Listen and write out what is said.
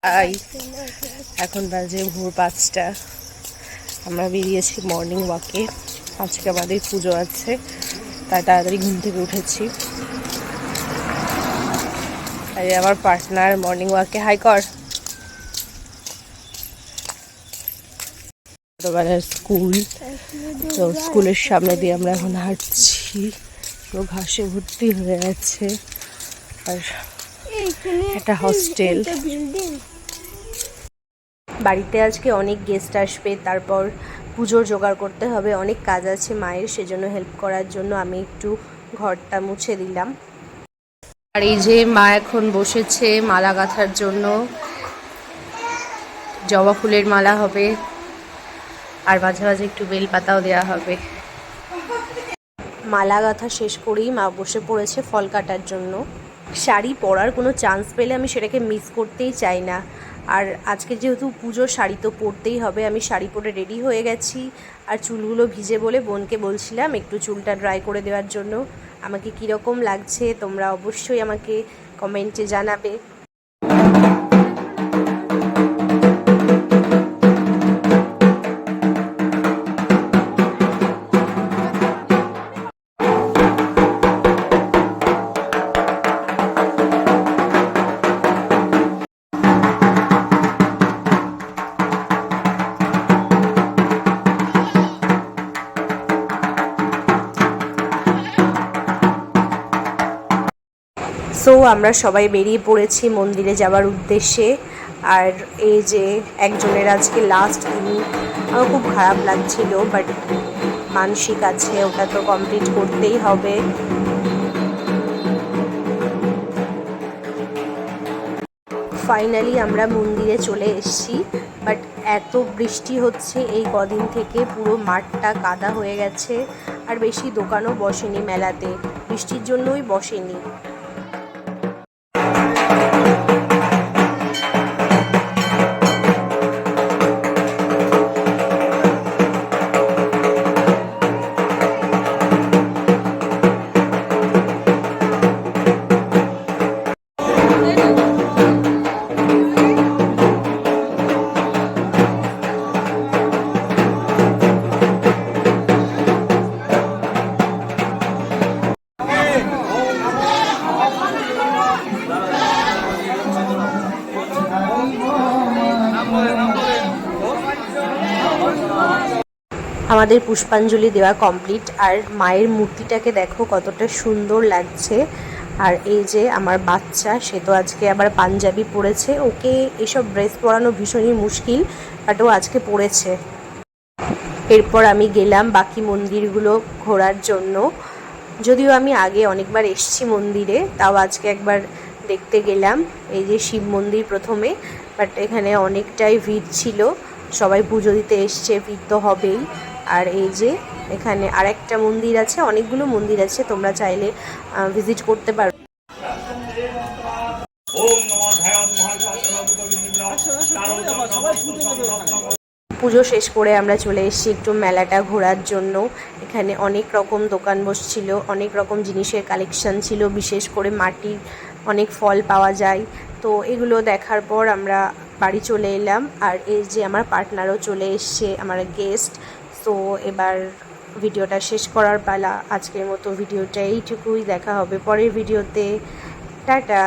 তাই এখন বাজে ভোর 5টা। আমরা বেরিয়েছি মর্নিং ওয়াকে। আজকে আমাদের পুজো আছে, তাই তাড়াতাড়ি ঘুম থেকে উঠেছি। আর আমার পার্টনার মর্নিং ওয়াকে হাই কর। ছোটবেলার স্কুল, তো স্কুলের সামনে দিয়ে আমরা এখন হাঁটছি। পুরো ঘাসে ভর্তি হয়ে আছে। আর একটা হস্টেল। বাড়িতে আজকে অনেক গেস্ট আসবে, তারপর পুজোর জোগাড় করতে হবে, অনেক কাজ আছে মায়ের, সেজন্য হেল্প করার জন্য আমি একটু ঘরটা মুছে দিলাম। আর এই যে মা এখন বসেছে মালা গাঁথার জন্য। জবা ফুলের মালা হবে, আর মাঝে মাঝে একটু বেলপাতাও দেওয়া হবে। মালা গাঁথা শেষ করেই মা বসে পড়েছে ফল কাটার জন্য। শাড়ি পরার কোনো চান্স পেলে আমি সেটাকে মিস করতেই চাই না। আর আজকে যেহেতু পুজো, শাড়ি তো পরতেই হবে। আমি শাড়ি পরে রেডি হয়ে গেছি। আর চুলগুলো ভিজে বলে বোনকে বলছিলাম একটু চুলটা ড্রাই করে দেওয়ার জন্য। আমাকে কীরকম লাগছে তোমরা অবশ্যই আমাকে কমেন্টে জানাবে। সো আমরা সবাই বেরিয়ে পড়েছি মন্দিরে যাওয়ার উদ্দেশ্যে। আর এই যে একজনের আজকে লাস্ট দিন, আমার খুব খারাপ লাগছিল, বাট মানসিক আছে, ওটা তো কমপ্লিট করতেই হবে। ফাইনালি আমরা মন্দিরে চলে এসেছি, বাট এত বৃষ্টি হচ্ছে এই কদিন থেকে, পুরো মাঠটা কাদা হয়ে গেছে। আর বেশি দোকানও বসেনি মেলাতে, বৃষ্টির জন্যই বসেনি। আমাদের পুষ্পাঞ্জলি দেওয়া কমপ্লিট। আর মায়ের মূর্তিটাকে দেখো কতটা সুন্দর লাগছে। আর এই যে আমার বাচ্চা, সে তো আজকে আবার পাঞ্জাবি পরেছে। ওকে এসব ড্রেস পরানো ভীষণই মুশকিল, বাট ও আজকে পরেছে। এরপর আমি গেলাম বাকি মন্দিরগুলো ঘোরার জন্য। যদিও আমি আগে অনেকবার এসেছি মন্দিরে, তাও আজকে একবার দেখতে গেলাম। এই যে শিব মন্দির প্রথমে, বাট এখানে অনেকটাই ভিড় ছিল, সবাই পুজো দিতে এসছে, ভিড় তো হবেই। আর এই যে এখানে আরেকটা মন্দির আছে, অনেকগুলো মন্দির আছে, তোমরা চাইলে ভিজিট করতে পারো। পুজো শেষ করে আমরা চলে এসেছি একটু মেলাটা ঘোরার জন্য। এখানে অনেক রকম দোকান বসছিল, অনেক রকম জিনিসের কালেকশন ছিল, বিশেষ করে মাটির অনেক ফল পাওয়া যায়। তো এগুলো দেখার পর আমরা বাড়ি চলে এলাম। আর এই যে আমার পার্টনারও চলে এসছে, আমার গেস্ট। তো এবার ভিডিওটা শেষ করার পালা। আজকের মতো ভিডিওটা এইটুকুই, দেখা হবে পরের ভিডিওতে। টাটা।